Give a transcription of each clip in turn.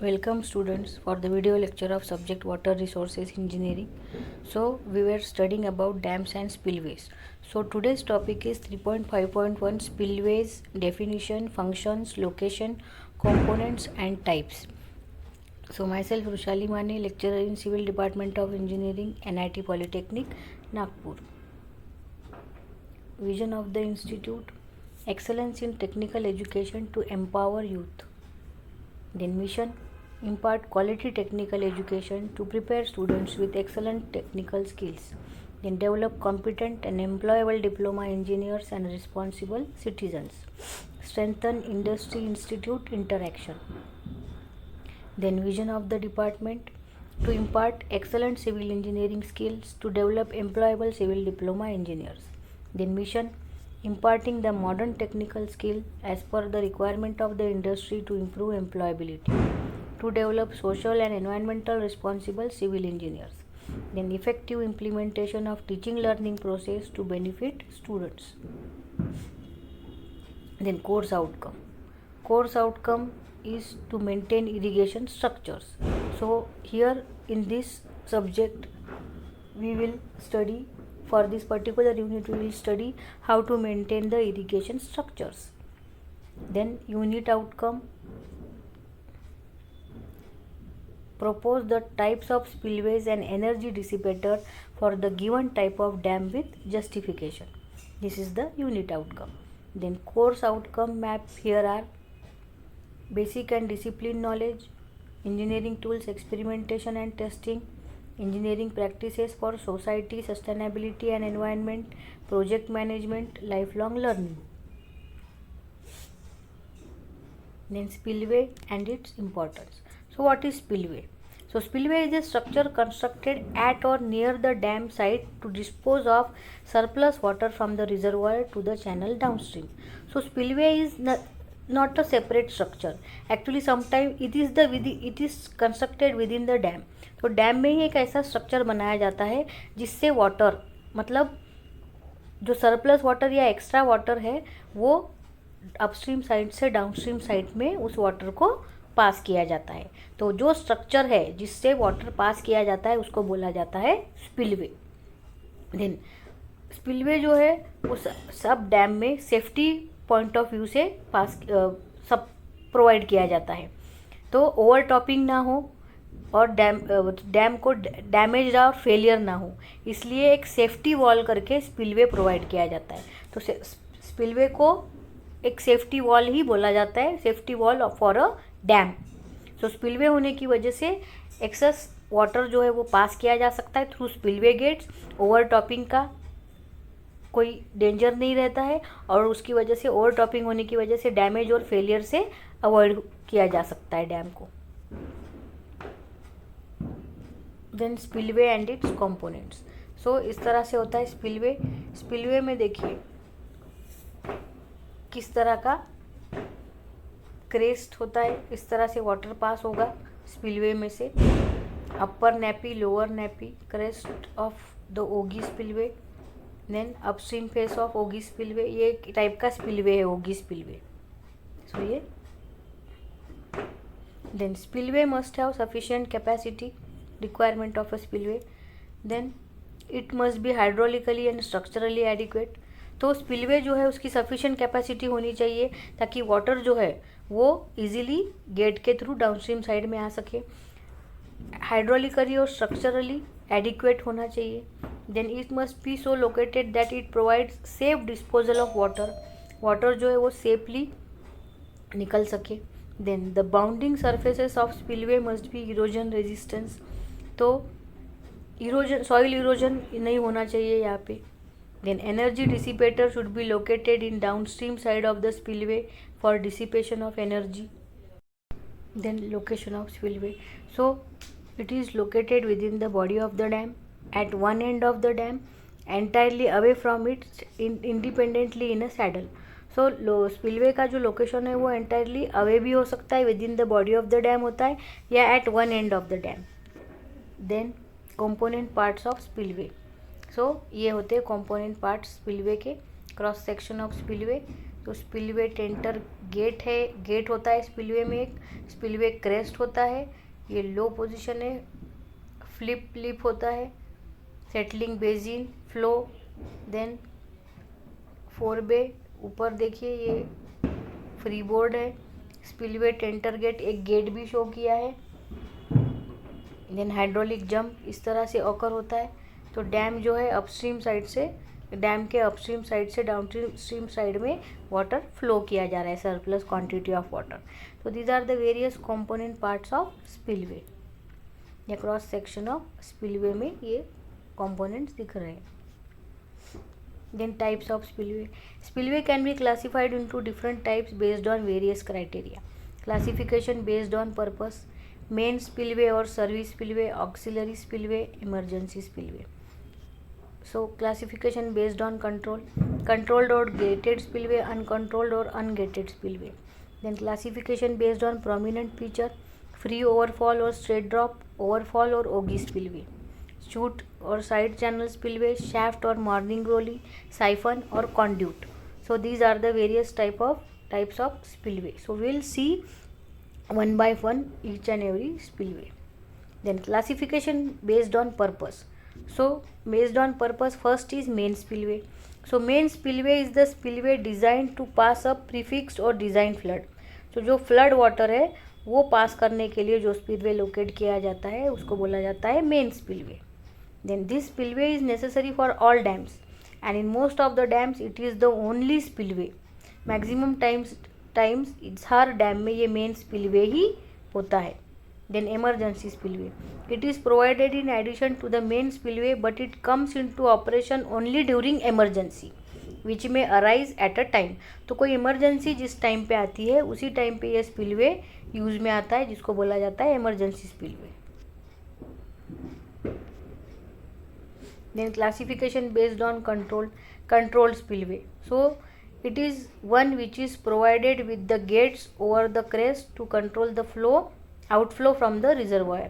Welcome students for the video lecture of subject water resources engineering. So we were studying about dams and spillways. So today's topic is 3.5.1 spillways definition, functions, location, components and types. So myself Rushali Mane, lecturer in Civil Department of Engineering, NIT Polytechnic, Nagpur. Vision of the institute: excellence in technical education to empower youth. Then mission: impart quality technical education to prepare students with excellent technical skills. Then develop competent and employable diploma engineers and responsible citizens. Strengthen industry institute interaction. Then vision of the department: to impart excellent civil engineering skills to develop employable civil diploma engineers. Then mission: imparting the modern technical skill as per the requirement of the industry to improve employability, to develop social and environmental responsible civil engineers. Then effective implementation of teaching learning process to benefit students. Then course outcome is to maintain irrigation structures. So here in this subject we will study, for this particular unit we will study how to maintain the irrigation structures. Then unit outcome: propose the types of spillways and energy dissipator for the given type of dam with justification. This is the unit outcome. Then course outcome map here are: basic and discipline knowledge, engineering tools, experimentation and testing, engineering practices for society, sustainability and environment, project management, lifelong learning. Then spillway and its importance. So what is spillway? So spillway is a structure constructed at or near the dam site to dispose of surplus water from the reservoir to the channel downstream. So spillway is not a separate structure. Actually sometimes it is constructed within the dam. तो dam में ही एक ऐसा structure बनाया जाता है जिससे water, मतलब जो सरप्लस वाटर या एक्स्ट्रा वाटर है वो अपस्ट्रीम साइड से डाउनस्ट्रीम साइड में उस वाटर को पास किया जाता है. तो जो स्ट्रक्चर है जिससे वाटर पास किया जाता है उसको बोला जाता है स्पिलवे. देन स्पिलवे जो है वो सब डैम में सेफ्टी पॉइंट ऑफ व्यू से पास सब प्रोवाइड किया जाता है. तो ओवर टॉपिंग ना हो और डैम को डैमेज और फेलियर ना हो, इसलिए एक सेफ्टी वॉल करके स्पिलवे प्रोवाइड किया जाता है. तो स्पिलवे को एक सेफ्टी वॉल ही बोला जाता है, safety wall for a dam. तो स्पिलवे होने की वजह से एक्सेस वाटर जो है वो पास किया जा सकता है through spillway gates. Overtopping का कोई डेंजर नहीं रहता है और उसकी वजह से, ओवर टॉपिंग होने की वजह से डैमेज और फेलियर से अवॉइड किया जा सकता है डैम को. Then spillway and its components. So इस तरह से होता है स्पिलवे. स्पिलवे में देखिए किस तरह का क्रेस्ट होता है, इस तरह से वाटर पास होगा स्पिलवे में से. Upper nappe, lower nappe, crest of the ogee spillway, then upstream face of ogee spillway. ये एक टाइप का स्पिलवे है ओगी स्पिलवे. सो ये then spillway must have sufficient capacity, requirement of a spillway. Then it must be hydraulically and structurally adequate. तो spillway जो है उसकी sufficient capacity होनी चाहिए ताकि वाटर जो है वो इजीली गेट के थ्रू डाउनस्ट्रीम साइड में आ सके. हाइड्रोलिकली और स्ट्रक्चरली एडिक्वेट होना चाहिए. Then it must be so located that it provides safe disposal of water. Water जो है वो सेफली निकल सके. Then the bounding surfaces of spillway must be erosion resistance. तो इरोजन, सॉइल इरोजन नहीं होना चाहिए यहाँ पे. Then energy dissipator should be located in downstream side of the spillway for dissipation of energy. Then location of spillway. So it is located within the body of the dam at one end of the dam, entirely away from it, independently in a saddle. So spillway का जो location है वो entirely away भी हो सकता है, within the body of the dam होता है, या at one end of the dam. Then component parts of spillway. So ये होते हैं कंपोनेंट पार्ट्स स्पिलवे के. Cross section of spillway. तो स्पिलवे टेंटर गेट है, गेट होता है स्पिलवे में, एक स्पिलवे क्रेस्ट होता है, ये लो पोजीशन है, फ्लिप लिप होता है, सेटलिंग बेसिन, फ्लो, देन फोरबे, ऊपर देखिए ये फ्री बोर्ड है, स्पिलवे टेंटर गेट, एक गेट भी शो किया है, देन हाइड्रोलिक जंप इस तरह से ऑकर होता है। तो डैम जो है अपस्ट्रीम साइड से, डैम के अपस्ट्रीम साइड से डाउन स्ट्रीम साइड में वाटर फ्लो किया जा रहा है, सरप्लस क्वांटिटी ऑफ वाटर। तो these are the various component parts of spillway, या क्रॉस सेक्शन ऑफ स्पिलवे में ये कंपोनेंट्स दिख रहे हैं। Then types of spillway, spillway can be classified into different types based on various criteria. Classification based on purpose, main spillway और service spillway, auxiliary spillway, emergency spillway. So classification based on controlled or gated spillway, uncontrolled or ungated spillway. Then classification based on prominent feature, free overfall or straight drop, overfall or ogee spillway, chute or side channel spillway, shaft or morning rolly, siphon or conduit. So these are the various types of spillway. So we'll see one by one each and every spillway. Then classification based on purpose. So based on purpose, first is main spillway. So main spillway is the spillway designed to pass a prefixed or designed flood. तो जो flood water है वो पास करने के लिए जो spillway locate किया जाता है उसको बोला जाता है main spillway. Then this spillway is necessary for all dams and in most of the dams it is the only spillway. Maximum times हर डैम में ये मेन स्पिलवे ही होता है. Then emergency spillway. It is provided in addition to the main spillway, but it comes into operation only during emergency, which may arise at a time. तो कोई emergency जिस time पे आती है उसी टाइम पे ये स्पिलवे यूज में आता है, जिसको बोला जाता है emergency spillway. Then classification based on controlled spillway. So it is one which is provided with the gates over the crest to control the outflow from the reservoir.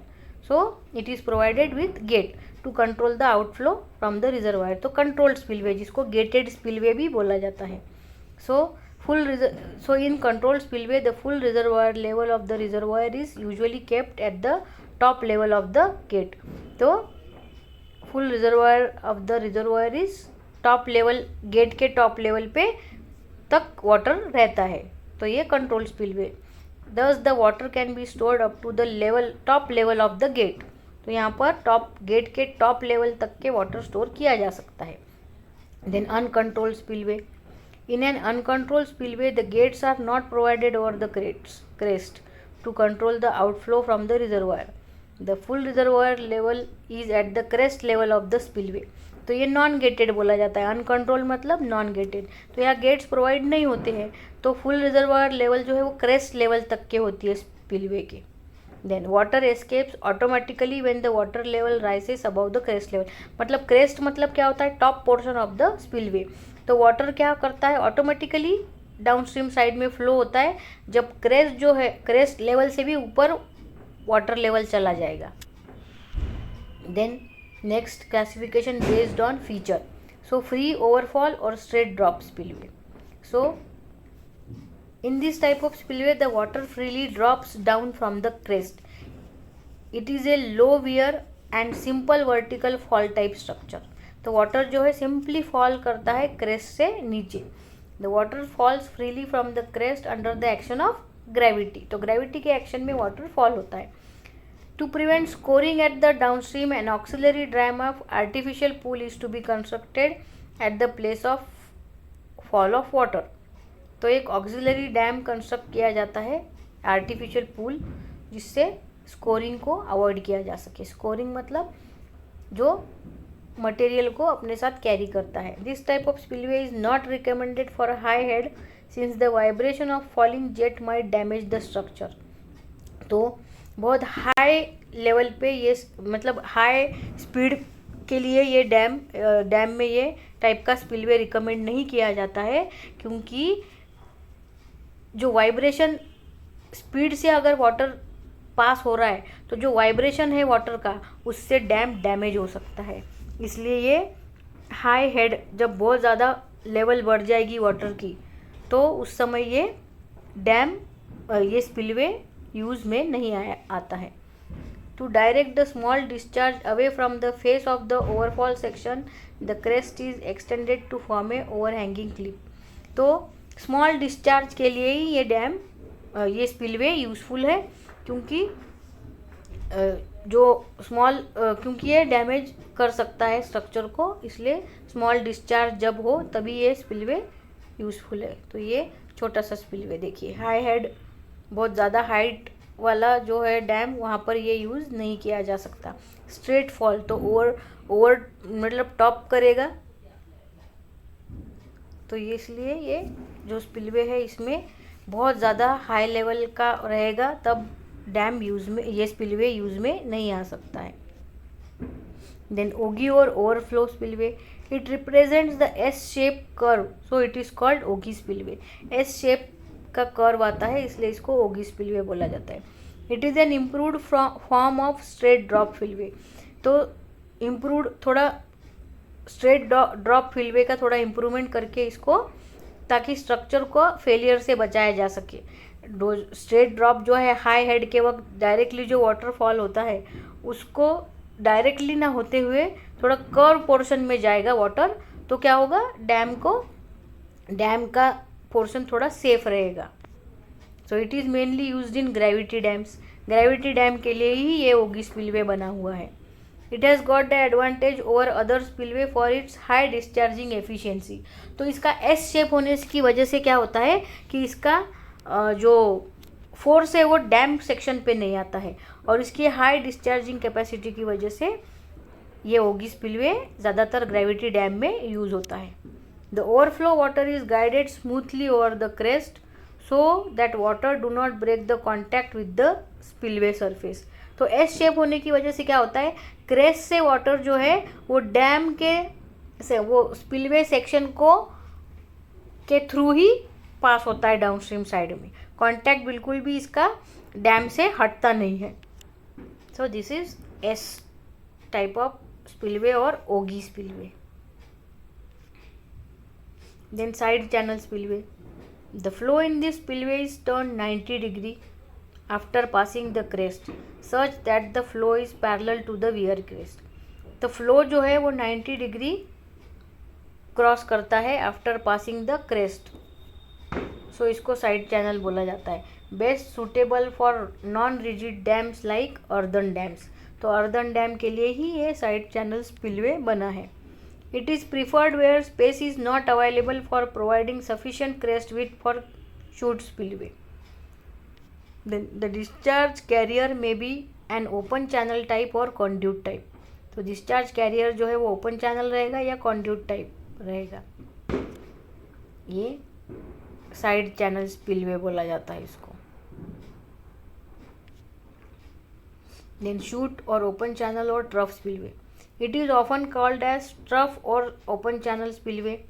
So it is provided with gate to control the outflow from the reservoir. तो controlled spillway जिसको gated spillway भी बोला जाता है. So in controlled spillway the full reservoir level of the reservoir is usually kept at the top level of the gate. तो full reservoir of the reservoir is top level, gate के top level पे तक water रहता है. तो ये controlled spillway. Thus the water can be stored up to the top level of the gate. तो यहाँ पर गेट के टॉप लेवल तक के वाटर स्टोर किया जा सकता है. Then uncontrolled spillway. In an uncontrolled spillway, the gates are not provided over the crest to control the outflow from the reservoir. The full reservoir level is at the crest level of the spillway. तो ये non gated बोला जाता है. Uncontrol मतलब non gated. तो यहाँ gets provide नहीं होते हैं, तो फुल रिजर्वायर लेवल जो है वो क्रेस्ट लेवल तक के होती है स्पिलवे के. Then water escapes automatically when the water level rises above the crest level. मतलब क्रेस्ट मतलब क्या होता है, top portion of the spillway. तो वाटर क्या करता है, ऑटोमेटिकली डाउन स्ट्रीम साइड में फ्लो होता है जब क्रेस्ट जो है क्रेस्ट लेवल से भी ऊपर वाटर लेवल चला जाएगा. Then next classification based on feature. So free overfall or straight drop spillway. So in this type of spillway the water freely drops down from the crest. It is a low wear and simple vertical fall type structure. तो water जो है simply fall करता है crest से नीचे. The water falls freely from the crest under the action of gravity. तो gravity के action में वाटर फॉल होता है. To prevent scoring at the downstream, an auxiliary dam of artificial pool is to be constructed at the place of fall of water. तो एक auxiliary dam construct किया जाता है आर्टिफिशियल पूल, जिससे scoring को avoid किया जा सके. स्कोरिंग मतलब जो मटेरियल को अपने साथ कैरी करता है. This type of spillway is not recommended for a high head since the vibration of falling jet might damage the structure. तो बहुत हाई लेवल पे ये मतलब हाई स्पीड के लिए ये डैम में ये टाइप का स्पिलवे रिकमेंड नहीं किया जाता है, क्योंकि जो वाइब्रेशन स्पीड से अगर वाटर पास हो रहा है तो जो वाइब्रेशन है वाटर का उससे डैम डैमेज हो सकता है. इसलिए ये हाई हेड जब बहुत ज़्यादा लेवल बढ़ जाएगी वाटर की तो उस समय ये स्पिलवे यूज़ में नहीं आता है। To direct the small discharge away from the face of the overfall section, the crest is extended to form a overhanging clip. तो स्मॉल डिस्चार्ज के लिए ही ये स्पिलवे यूज़फुल है, क्योंकि क्योंकि ये डैमेज कर सकता है स्ट्रक्चर को, इसलिए स्मॉल डिस्चार्ज जब हो तभी ये स्पिलवे यूज़फुल है। तो ये छोटा सा स्पिलवे देखिए, हाई हेड, बहुत ज़्यादा हाइट वाला जो है डैम, वहाँ पर ये यूज़ नहीं किया जा सकता। स्ट्रेट फॉल तो ओवर मतलब टॉप करेगा, तो ये इसलिए ये जो स्पिलवे है इसमें बहुत ज़्यादा हाई लेवल का रहेगा, तब ये स्पिलवे यूज़ में नहीं आ सकता है। देन ओगी और overflow spillway, it represents the S shape curve, so it is called Oggy spillway. S shape का कर्व आता है, इसलिए इसको ओगी स्पिलवे बोला जाता है। It is an improved form of straight drop spillway. तो इम्प्रूव्ड, थोड़ा स्ट्रेट ड्रॉप स्पिलवे का थोड़ा इम्प्रूवमेंट करके इसको, ताकि स्ट्रक्चर को फेलियर से बचाया जा सके। स्ट्रेट ड्रॉप जो है हाई हेड के वक्त डायरेक्टली जो वाटरफॉल होता है उसको डायरेक्टली ना होते हुए थोड़ा कर्व पोर्शन में जाएगा वाटर, तो क्या होगा, डैम का पोर्शन थोड़ा सेफ रहेगा। सो it is mainly used in gravity dams. Gravity dam के लिए ही ये ओगी स्पिलवे बना हुआ है। It has got the advantage over other spillway for its high discharging efficiency. तो इसका एस शेप होने की वजह से क्या होता है कि इसका जो फोर्स है वो डैम सेक्शन पे नहीं आता है, और इसकी हाई डिस्चार्जिंग कैपेसिटी की वजह से ये ओगी स्पिलवे ज़्यादातर ग्रेविटी डैम में यूज़ होता है। The overflow water is guided smoothly over the crest so that water do not break the contact with the spillway surface. तो एस शेप होने की वजह से क्या होता है, क्रेस्ट से वाटर जो है वो डैम वो स्पिलवे सेक्शन के थ्रू ही पास होता है डाउनस्ट्रीम साइड में। कांटेक्ट बिल्कुल भी इसका डैम से हटता नहीं है। So this is S type of spillway और ogee spillway. Then side channel spillway, the flow in this spillway is turn 90 degree after passing the crest such that the flow is parallel to the weir crest. तो flow जो है वो 90 degree cross करता है after passing the crest, so इसको side channel बोला जाता है। Best suitable for non rigid dams like earthen dams. तो अर्दन डैम के लिए ही ये साइड चैनल स्पिलवे बना है। It is preferred where space is not available for providing sufficient crest width for chute spillway. The discharge carrier may be an open channel type और conduit type. तो discharge carrier जो है वो open channel रहेगा या conduit type रहेगा। ये side channel spillway बोला जाता है इसको। देन शूट और ओपन चैनल और trough spillway, it is often called as trough और open channel spillway.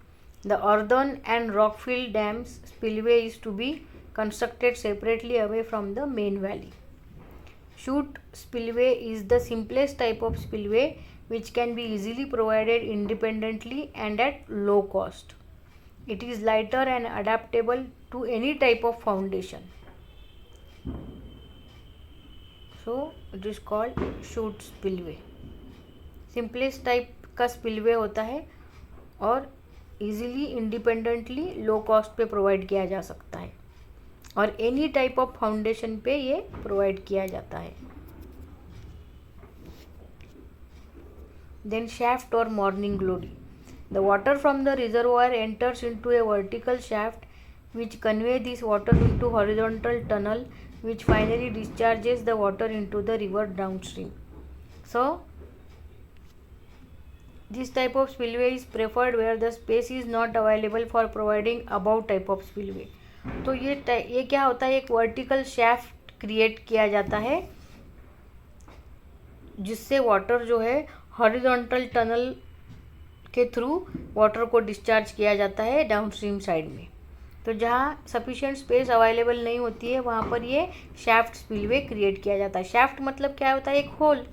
The earthen and rockfill dams spillway is to be constructed separately away from the main valley. Chute spillway is the simplest type of spillway which can be easily provided independently and at low cost. It is lighter and adaptable to any type of foundation. So it is called chute spillway. Simplest type का spillway होता है और easily independently low cost पे provide किया जा सकता है और एनी टाइप ऑफ फाउंडेशन पे ये प्रोवाइड किया जाता है। देन शैफ्ट और morning glory, the water from the reservoir enters into a vertical shaft which convey this water into horizontal tunnel which finally discharges the water into the river downstream. So this type of spillway is preferred where the space is not available for providing above type of spillway. तो ये क्या होता है, एक vertical shaft create किया जाता है जिससे वाटर जो है हॉरिजॉन्टल टनल के थ्रू वाटर को डिस्चार्ज किया जाता है डाउनस्ट्रीम साइड में। तो जहाँ सफिशिएंट स्पेस अवेलेबल नहीं होती है वहाँ पर ये शैफ्ट स्पिलवे क्रिएट किया जाता है। शैफ्ट मतलब क्या होता है, एक hole.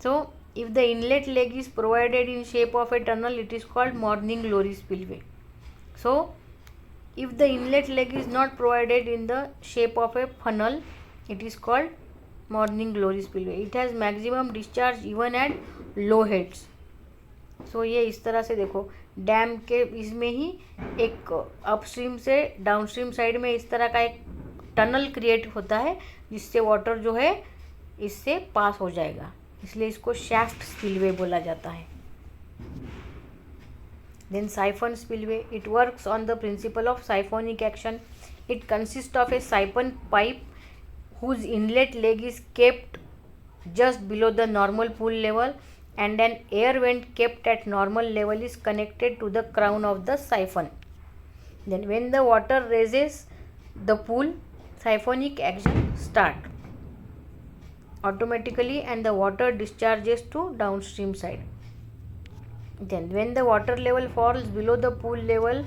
So if the inlet leg is provided in shape of a tunnel it is called morning glory spillway. So If the inlet leg is not provided in the shape of a funnel, it is called morning glory spillway. It has maximum discharge even at low heads. सो ये इस तरह से देखो, dam के इसमें ही एक upstream से downstream side में इस तरह का एक टनल क्रिएट होता है जिससे वाटर जो है इससे पास हो जाएगा, इसलिए इसको शैफ्ट स्पिलवे बोला जाता है. Then siphon spillway, it works on the principle of siphonic action. It consists of a siphon pipe whose inlet leg is kept just below the normal pool level, and an air vent kept at normal level is connected to the crown of the siphon. Then when the water raises the pool, siphonic action start automatically and the water discharges to downstream side. Then when the water level falls below the pool level,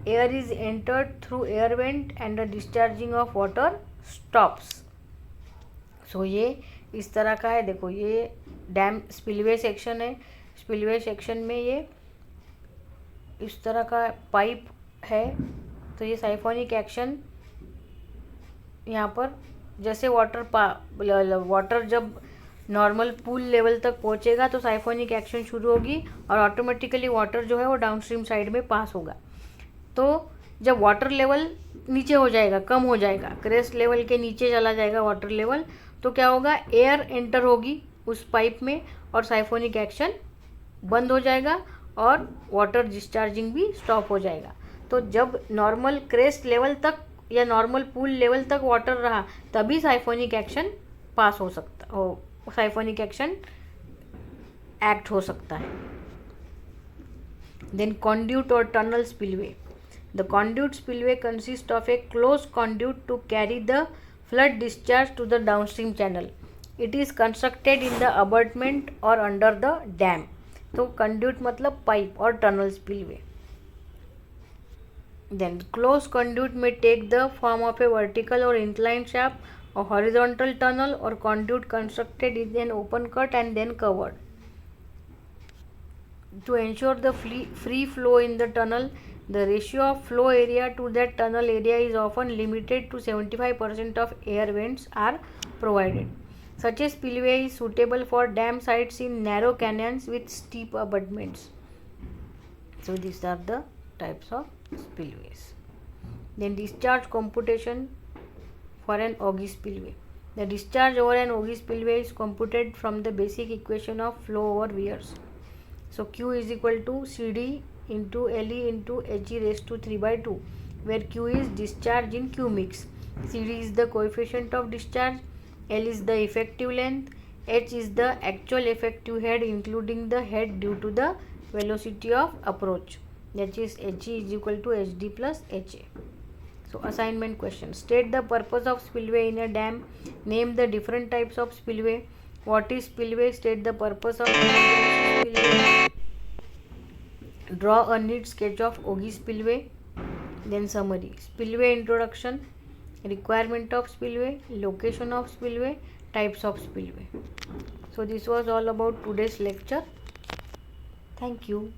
air is entered through air vent and the discharging of water stops. So ये इस तरह का है. देखो ये dam spillway section है. Spillway section में ये इस तरह का पाइप है. तो ये साइफोनिक एक्शन यहाँ पर जैसे वाटर जब नॉर्मल पूल लेवल तक पहुँचेगा तो साइफोनिक एक्शन शुरू होगी और ऑटोमेटिकली वाटर जो है वो डाउनस्ट्रीम साइड में पास होगा. तो जब वाटर लेवल नीचे हो जाएगा, कम हो जाएगा, क्रेस्ट लेवल के नीचे चला जाएगा वाटर लेवल, तो क्या होगा, एयर एंटर होगी उस पाइप में और साइफोनिक एक्शन बंद हो जाएगा और वाटर डिस्चार्जिंग भी स्टॉप हो जाएगा. तो जब नॉर्मल क्रेस्ट लेवल तक या नॉर्मल पूल लेवल तक वाटर रहा तभी साइफोनिक एक्शन पास हो सकता हो, साइफोनिक एक्शन एक्ट हो सकता है. Then conduit or tunnel spillway. The conduit spillway consists of a closed conduit to carry the flood discharge to the downstream channel. It is constructed in the abutment or under the dam. तो conduit मतलब pipe और tunnel spillway. Then closed conduit may take the form of a vertical or inclined shaft, a horizontal tunnel or conduit constructed in an open cut and then covered. To ensure the free flow in the tunnel, the ratio of flow area to that tunnel area is often limited to 75% of air vents are provided. Such a spillway is suitable for dam sites in narrow canyons with steep abutments. So these are the types of spillways. Then discharge computation for an augie spillway. The discharge over an augie spillway is computed from the basic equation of flow over weirs. So Q is equal to CD into LE into HE raised to 3 by 2, where Q is discharge in Q mix, CD is the coefficient of discharge, L is the effective length, H is the actual effective head including the head due to the velocity of approach, that is HE is equal to HD plus HA. So assignment question. State the purpose of spillway in a dam. Name the different types of spillway. What is spillway? State the purpose of spillway. Draw a neat sketch of augie spillway. Then summary. Spillway introduction. Requirement of spillway. Location of spillway. Types of spillway. So this was all about today's lecture. Thank you.